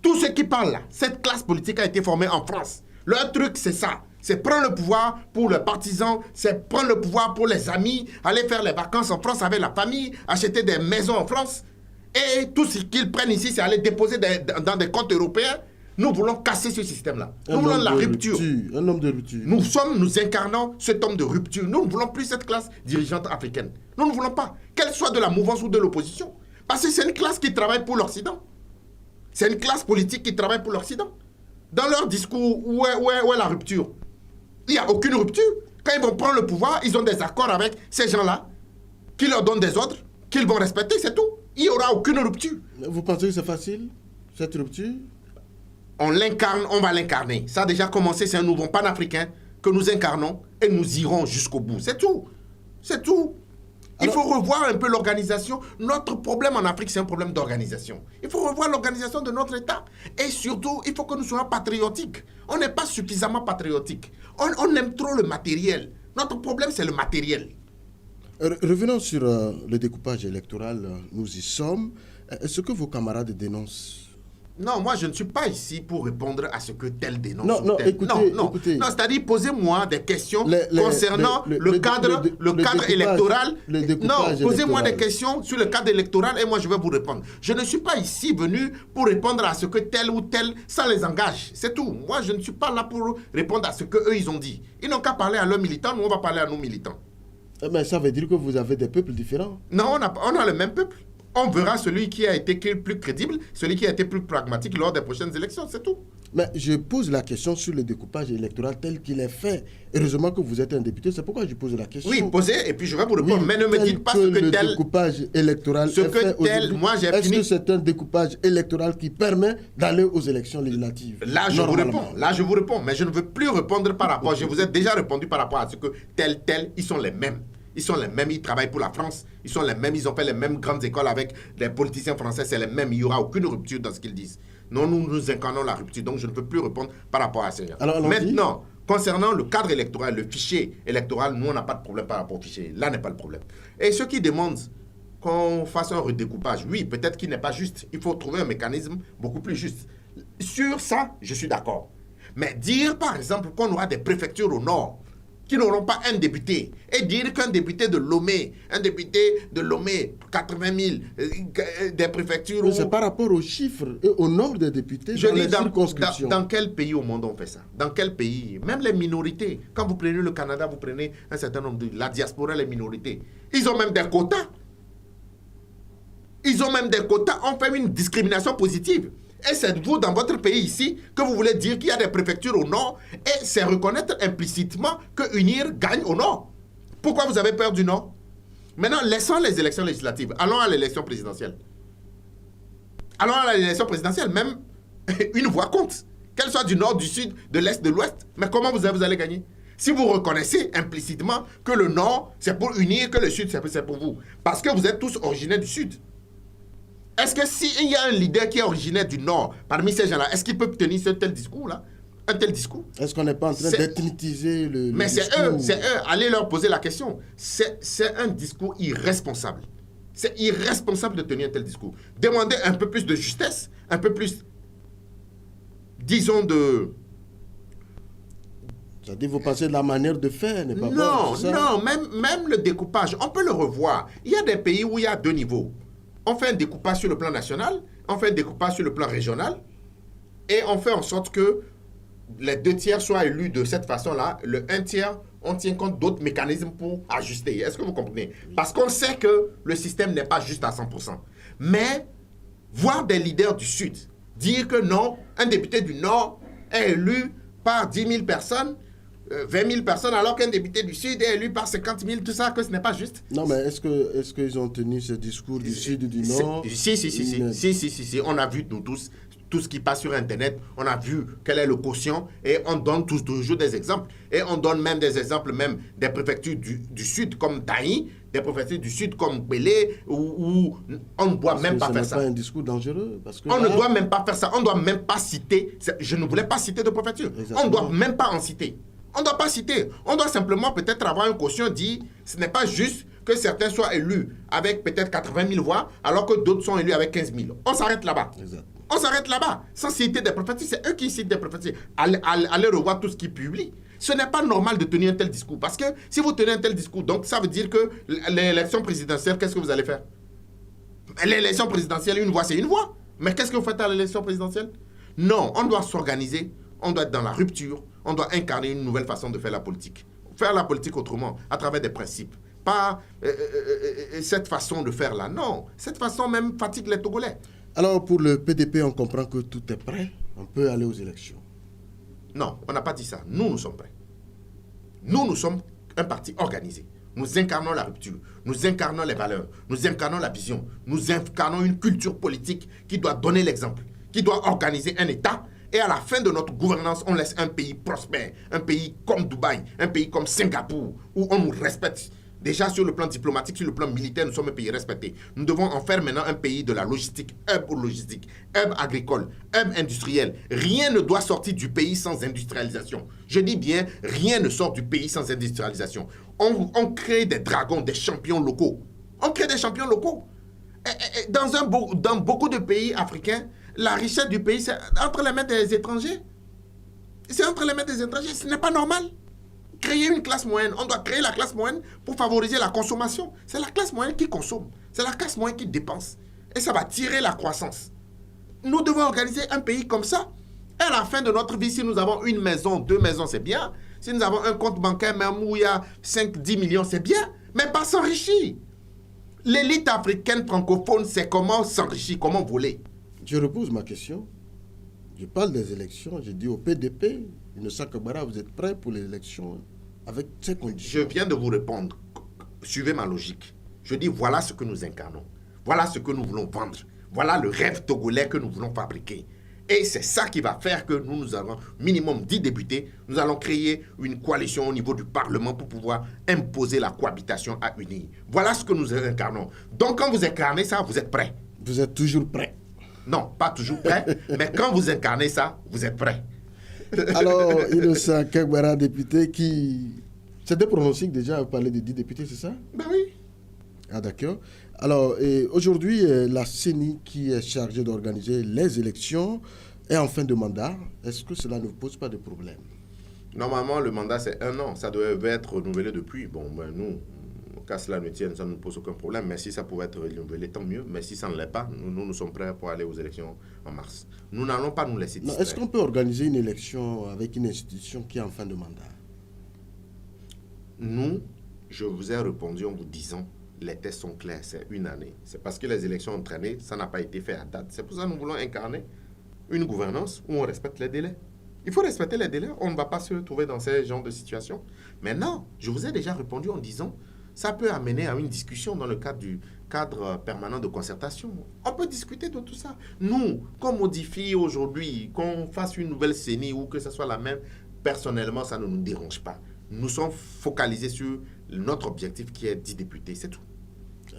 Tous ceux qui parlent là, cette classe politique a été formée en France. Leur truc, c'est ça. C'est prendre le pouvoir pour les partisans, c'est prendre le pouvoir pour les amis, aller faire les vacances en France avec la famille, acheter des maisons en France. Et tout ce qu'ils prennent ici, c'est aller déposer dans des comptes européens. Nous voulons casser ce système-là. Nous voulons la rupture.
Un homme de rupture.
Nous incarnons cet homme de rupture. Nous ne voulons plus cette classe dirigeante africaine. Nous ne voulons pas. Qu'elle soit de la mouvance ou de l'opposition. Parce que c'est une classe qui travaille pour l'Occident. C'est une classe politique qui travaille pour l'Occident. Dans leur discours, où est la rupture? Il n'y a aucune rupture. Quand ils vont prendre le pouvoir, ils ont des accords avec ces gens-là, qui leur donnent des ordres, qu'ils vont respecter, c'est tout. Il n'y aura aucune rupture.
Vous pensez que c'est facile, cette rupture?
On l'incarne, on va l'incarner. Ça a déjà commencé, c'est un nouveau panafricain que nous incarnons et nous irons jusqu'au bout. C'est tout. C'est tout. Il faut revoir un peu l'organisation. Notre problème en Afrique, c'est un problème d'organisation. Il faut revoir l'organisation de notre État. Et surtout, il faut que nous soyons patriotiques. On n'est pas suffisamment patriotiques. On aime trop le matériel. Notre problème, c'est le matériel.
Revenons sur le découpage électoral. Nous y sommes. Est-ce que vos camarades dénoncent?
Non, moi, je ne suis pas ici pour répondre à ce que tel dénonce.
Non, écoutez.
Non, c'est-à-dire, posez-moi des questions concernant le cadre électoral. Non, posez-moi des questions sur le cadre électoral et moi, je vais vous répondre. Je ne suis pas ici venu pour répondre à ce que tel ou tel, ça les engage. C'est tout. Moi, je ne suis pas là pour répondre à ce qu'eux, ils ont dit. Ils n'ont qu'à parler à leurs militants, nous, on va parler à nos militants.
Mais ça veut dire que vous avez des peuples différents.
Non, on a le même peuple. On verra celui qui a été plus crédible, celui qui a été plus pragmatique lors des prochaines élections, c'est tout.
Mais je pose la question sur le découpage électoral tel qu'il est fait. Heureusement que vous êtes un député, c'est pourquoi je pose la question.
Oui, posez, et puis je vais vous répondre. Oui, mais ne me dites pas ce que tel...
le découpage électoral
ce que tel, moi j'ai fini...
Est-ce que c'est un découpage électoral qui permet d'aller aux élections législatives?
Là, je vous réponds. Mais je ne veux plus répondre par rapport... Je vous ai déjà répondu par rapport à ce que tel, ils sont les mêmes. Ils sont les mêmes, ils travaillent pour la France, ils sont les mêmes, ils ont fait les mêmes grandes écoles avec des politiciens français, c'est les mêmes, il n'y aura aucune rupture dans ce qu'ils disent. Non, nous incarnons la rupture, donc je ne peux plus répondre par rapport à ces gens.
Alors,
maintenant, Concernant le cadre électoral, le fichier électoral, nous, on n'a pas de problème par rapport au fichier. Là n'est pas le problème. Et ceux qui demandent qu'on fasse un redécoupage, oui, peut-être qu'il n'est pas juste. Il faut trouver un mécanisme beaucoup plus juste. Sur ça, je suis d'accord. Mais dire, par exemple, qu'on aura des préfectures au nord qui n'auront pas un député, et dire qu'un député de Lomé, 80 000, des préfectures...
C'est par rapport aux chiffres et au nombre de députés
dans les
circonscriptions.
Dans quel pays au monde on fait ça? Dans quel pays? Même les minorités. Quand vous prenez le Canada, vous prenez un certain nombre de... La diaspora, les minorités. Ils ont même des quotas. On fait une discrimination positive. Et c'est vous, dans votre pays ici, que vous voulez dire qu'il y a des préfectures au nord, et c'est reconnaître implicitement que UNIR gagne au nord. Pourquoi vous avez peur du nord? Maintenant, laissons les élections législatives. Allons à l'élection présidentielle. Même une voix compte. Qu'elle soit du nord, du sud, de l'est, de l'ouest. Mais comment vous allez gagner? Si vous reconnaissez implicitement que le nord, c'est pour UNIR, que le sud, c'est pour vous. Parce que vous êtes tous originaires du sud. Est-ce que s'il y a un leader qui est originaire du Nord, parmi ces gens-là, est-ce qu'il peut tenir un tel discours-là?
Est-ce qu'on n'est pas en train d'ethniciser le
Mais
discours?
c'est eux, allez leur poser la question. C'est un discours irresponsable. C'est irresponsable de tenir un tel discours. Demandez un peu plus de justesse, un peu plus, disons, de...
C'est-à-dire, vous pensez de la manière de faire n'est pas bonne,
Non, même le découpage, on peut le revoir. Il y a des pays où il y a 2 niveaux. On fait un découpage sur le plan national, on fait un découpage sur le plan régional, et on fait en sorte que les 2 tiers soient élus de cette façon-là. Le 1 tiers, on tient compte d'autres mécanismes pour ajuster. Est-ce que vous comprenez? Parce qu'on sait que le système n'est pas juste à 100%. Mais voir des leaders du Sud dire que non, un député du Nord est élu par 10 000 personnes, 20 000 personnes, alors qu'un député du Sud est élu par 50 000, tout ça, que ce n'est pas juste.
Non, mais est-ce qu'ils ont tenu ce discours du Sud et du Nord?
Si. On a vu, nous tous, tout ce qui passe sur Internet, on a vu quel est le quotient, et on donne toujours des exemples. Et on donne même des exemples même des préfectures du Sud, comme Taï, des préfectures du Sud, comme Bélé, où on ne doit même pas faire ça.
Ce n'est pas un discours dangereux. Parce que
on ne doit même pas faire ça. On ne doit même pas citer. Je ne voulais pas citer de préfecture. Exactement. On ne doit même pas en citer. On ne doit pas citer. On doit simplement peut-être avoir un quotient dit, ce n'est pas juste que certains soient élus avec peut-être 80 000 voix, alors que d'autres sont élus avec 15 000. On s'arrête là-bas.
Exact.
On s'arrête là-bas. Sans citer des préfectures, c'est eux qui citent des préfectures. Allez revoir tout ce qu'ils publient. Ce n'est pas normal de tenir un tel discours. Parce que si vous tenez un tel discours, donc ça veut dire que l'élection présidentielle, qu'est-ce que vous allez faire? L'élection présidentielle, une voix, c'est une voix. Mais qu'est-ce que vous faites à l'élection présidentielle? Non, on doit s'organiser. On doit être dans la rupture, on doit incarner une nouvelle façon de faire la politique. Faire la politique autrement, à travers des principes. Pas cette façon de faire là. Non, cette façon même fatigue les Togolais.
Alors pour le PDP, on comprend que tout est prêt. On peut aller aux élections.
Non, on n'a pas dit ça. Nous sommes prêts. Nous sommes un parti organisé. Nous incarnons la rupture. Nous incarnons les valeurs. Nous incarnons la vision. Nous incarnons une culture politique qui doit donner l'exemple, qui doit organiser un État. Et à la fin de notre gouvernance, on laisse un pays prospère, un pays comme Dubaï, un pays comme Singapour, où on nous respecte. Déjà sur le plan diplomatique, sur le plan militaire, nous sommes un pays respecté. Nous devons en faire maintenant un pays de la logistique, hub agricole, hub industriel. Rien ne doit sortir du pays sans industrialisation. Je dis bien, rien ne sort du pays sans industrialisation. On crée des dragons, des champions locaux. On crée des champions locaux. Dans beaucoup de pays africains, la richesse du pays, c'est entre les mains des étrangers. C'est entre les mains des étrangers. Ce n'est pas normal. Créer une classe moyenne. On doit créer la classe moyenne pour favoriser la consommation. C'est la classe moyenne qui consomme. C'est la classe moyenne qui dépense. Et ça va tirer la croissance. Nous devons organiser un pays comme ça. Et à la fin de notre vie, si nous avons une maison, 2 maisons, c'est bien. Si nous avons un compte bancaire même où il y a 5-10 millions, c'est bien. Mais pas s'enrichir. L'élite africaine francophone, c'est comment s'enrichir, comment voler.
Je repose ma question. Je parle des élections. Je dis au PDP, Innocent Kabara, vous êtes prêts pour les élections avec ces conditions?
Je viens de vous répondre. Suivez ma logique. Je dis, voilà ce que nous incarnons. Voilà ce que nous voulons vendre. Voilà le rêve togolais que nous voulons fabriquer. Et c'est ça qui va faire que nous avons minimum 10 députés. Nous allons créer une coalition au niveau du Parlement pour pouvoir imposer la cohabitation à unir. Voilà ce que nous incarnons. Donc, quand vous incarnez ça, vous êtes prêts.
Vous êtes toujours prêts.
Non, pas toujours prêt, mais quand vous incarnez ça, vous êtes prêt.
Alors, Innocent Kagbara, député, qui... C'est des pronostics déjà, vous parlez de 10 députés, c'est ça?
Ben oui.
Ah d'accord. Alors, aujourd'hui, la CENI qui est chargée d'organiser les élections est en fin de mandat. Est-ce que cela ne vous pose pas de problème?
Normalement, le mandat, c'est 1 an. Ça devait être renouvelé depuis. Bon, ben nous, qu'à cela ne tienne, ça ne nous pose aucun problème. Mais si ça pouvait être renouvelé, tant mieux. Mais si ça ne l'est pas, nous sommes prêts pour aller aux élections en mars. Nous n'allons pas nous laisser distraire.
Est-ce qu'on peut organiser une élection avec une institution qui est en fin de mandat?
Nous, je vous ai répondu en vous disant, les tests sont clairs, c'est 1 année. C'est parce que les élections ont traîné, ça n'a pas été fait à date. C'est pour ça que nous voulons incarner une gouvernance où on respecte les délais. Il faut respecter les délais, on ne va pas se retrouver dans ce genre de situation. Maintenant, je vous ai déjà répondu en disant, ça peut amener à une discussion dans le cadre du cadre permanent de concertation. On peut discuter de tout ça. Nous, qu'on modifie aujourd'hui, qu'on fasse une nouvelle CENI ou que ce soit la même, personnellement, ça ne nous dérange pas. Nous sommes focalisés sur notre objectif qui est 10 députés, c'est tout.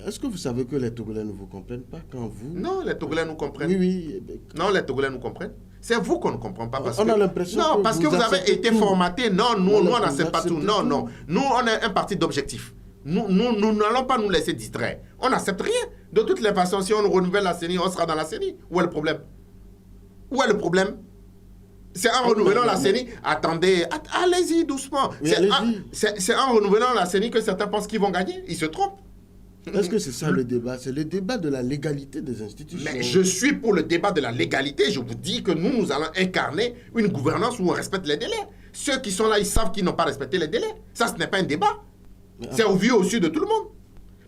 Est-ce que vous savez que les Togolais ne vous comprennent pas quand vous...
Non, les Togolais nous comprennent.
Oui.
Non, les Togolais nous comprennent. C'est vous qu'on ne comprend pas. Parce
on
que...
a l'impression
non,
que
parce que vous avez été formaté. Non, nous, on n'accepte pas tout. Non, non. Nous, on est un parti d'objectifs. Nous n'allons pas nous laisser distraire. On n'accepte rien. De toutes les façons, si on renouvelle la CENI, on sera dans la CENI. Où est le problème? Où est le problème? C'est en renouvelant la CENI. Attendez, allez-y doucement.
Oui,
c'est en renouvelant la CENI que certains pensent qu'ils vont gagner. Ils se trompent.
Est-ce que c'est ça le débat? C'est le débat de la légalité des institutions.
Mais je suis pour le débat de la légalité. Je vous dis que nous allons incarner une gouvernance où on respecte les délais. Ceux qui sont là, ils savent qu'ils n'ont pas respecté les délais. Ça, ce n'est pas un débat. C'est au vu au su de tout le monde.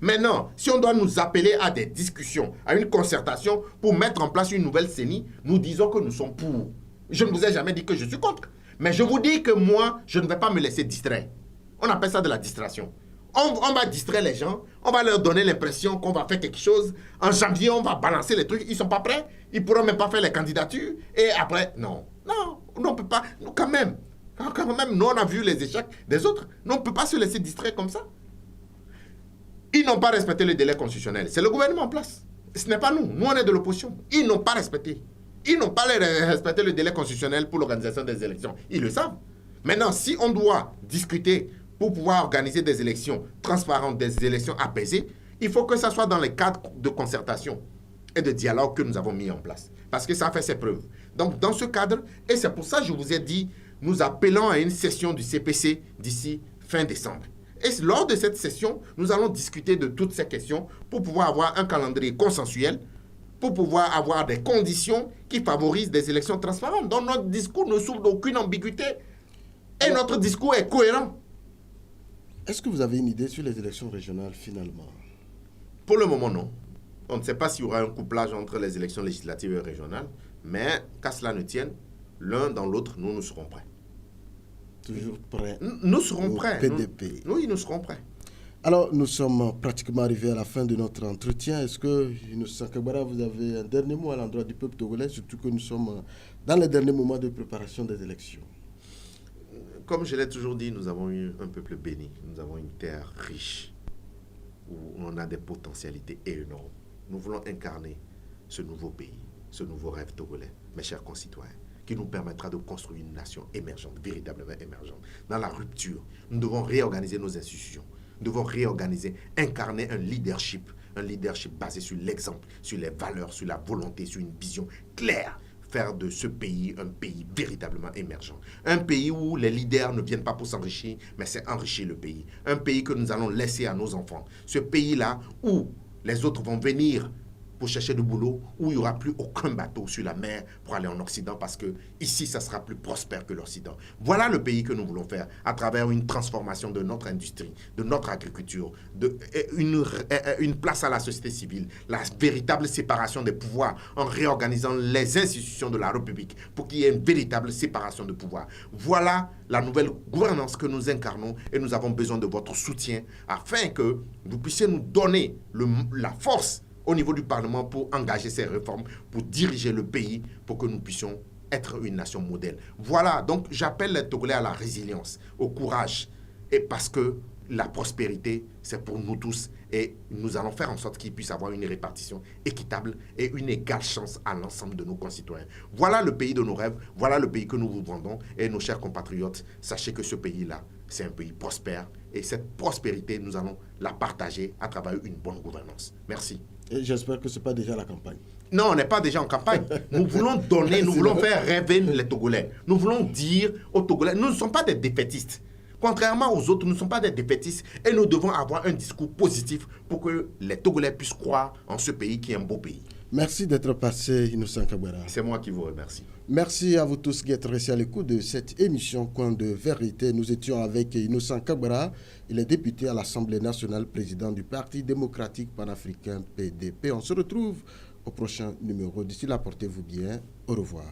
Maintenant, si on doit nous appeler à des discussions, à une concertation pour mettre en place une nouvelle CENI, nous disons que nous sommes pour. Je ne vous ai jamais dit que je suis contre. Mais je vous dis que moi, je ne vais pas me laisser distraire. On appelle ça de la distraction. On va distraire les gens, on va leur donner l'impression qu'on va faire quelque chose. En janvier, on va balancer les trucs, ils ne sont pas prêts, ils ne pourront même pas faire les candidatures. Et après, non, on ne peut pas, nous, quand même, nous on a vu les échecs des autres, nous on ne peut pas se laisser distraire comme ça. Ils n'ont pas respecté le délai constitutionnel, c'est le gouvernement en place. Ce n'est pas nous, nous on est de l'opposition. Ils n'ont pas respecté. Ils n'ont pas respecté le délai constitutionnel pour l'organisation des élections. Ils le savent. Maintenant, si on doit discuter pour pouvoir organiser des élections transparentes, des élections apaisées, il faut que ça soit dans les cadres de concertation et de dialogue que nous avons mis en place. Parce que ça fait ses preuves. Donc, dans ce cadre, et c'est pour ça que je vous ai dit, nous appelons à une session du CPC d'ici fin décembre. Et lors de cette session, nous allons discuter de toutes ces questions pour pouvoir avoir un calendrier consensuel, pour pouvoir avoir des conditions qui favorisent des élections transparentes. Donc, notre discours ne souffre d'aucune ambiguïté et notre discours est cohérent.
Est-ce que vous avez une idée sur les élections régionales finalement?
Pour le moment, non. On ne sait pas s'il y aura un couplage entre les élections législatives et régionales, mais qu'à cela ne tienne, l'un dans l'autre, nous serons prêts.
Toujours prêts?
Nous serons prêts.
PDP.
Oui, nous serons prêts.
Alors, nous sommes pratiquement arrivés à la fin de notre entretien. Est-ce que, Innocent Kagbara, vous avez un dernier mot à l'endroit du peuple togolais, surtout que nous sommes dans les derniers moments de préparation des élections?
Comme je l'ai toujours dit, nous avons eu un peuple béni. Nous avons une terre riche où on a des potentialités énormes. Nous voulons incarner ce nouveau pays, ce nouveau rêve togolais, mes chers concitoyens, qui nous permettra de construire une nation émergente, véritablement émergente. Dans la rupture, nous devons réorganiser nos institutions. Nous devons réorganiser, incarner un leadership basé sur l'exemple, sur les valeurs, sur la volonté, sur une vision claire. Faire de ce pays un pays véritablement émergent. Un pays où les leaders ne viennent pas pour s'enrichir, mais c'est enrichir le pays. Un pays que nous allons laisser à nos enfants. Ce pays-là où les autres vont venir pour chercher du boulot, où il n'y aura plus aucun bateau sur la mer pour aller en Occident, parce que ici, ça sera plus prospère que l'Occident. Voilà le pays que nous voulons faire à travers une transformation de notre industrie, de notre agriculture, une place à la société civile, la véritable séparation des pouvoirs en réorganisant les institutions de la République pour qu'il y ait une véritable séparation de pouvoirs. Voilà la nouvelle gouvernance que nous incarnons et nous avons besoin de votre soutien afin que vous puissiez nous donner la force au niveau du Parlement pour engager ces réformes, pour diriger le pays, pour que nous puissions être une nation modèle. Voilà, donc j'appelle les Togolais à la résilience, au courage, et parce que la prospérité, c'est pour nous tous et nous allons faire en sorte qu'il puisse avoir une répartition équitable et une égale chance à l'ensemble de nos concitoyens. Voilà le pays de nos rêves, voilà le pays que nous vous vendons et nos chers compatriotes, sachez que ce pays-là, c'est un pays prospère et cette prospérité, nous allons la partager à travers une bonne gouvernance. Merci.
Et j'espère que ce n'est pas déjà la campagne.
Non, on n'est pas déjà en campagne. Nous voulons donner, nous voulons faire rêver les Togolais. Nous voulons dire aux Togolais, nous ne sommes pas des défaitistes. Contrairement aux autres, nous ne sommes pas des défaitistes et nous devons avoir un discours positif pour que les Togolais puissent croire en ce pays qui est un beau pays.
Merci d'être passé, Innocent Kabouara.
C'est moi qui vous remercie.
Merci à vous tous qui êtes restés à l'écoute de cette émission Coin de Vérité. Nous étions avec Innocent Kabouara. Il est député à l'Assemblée nationale, président du Parti démocratique panafricain PDP. On se retrouve au prochain numéro. D'ici là, portez-vous bien. Au revoir.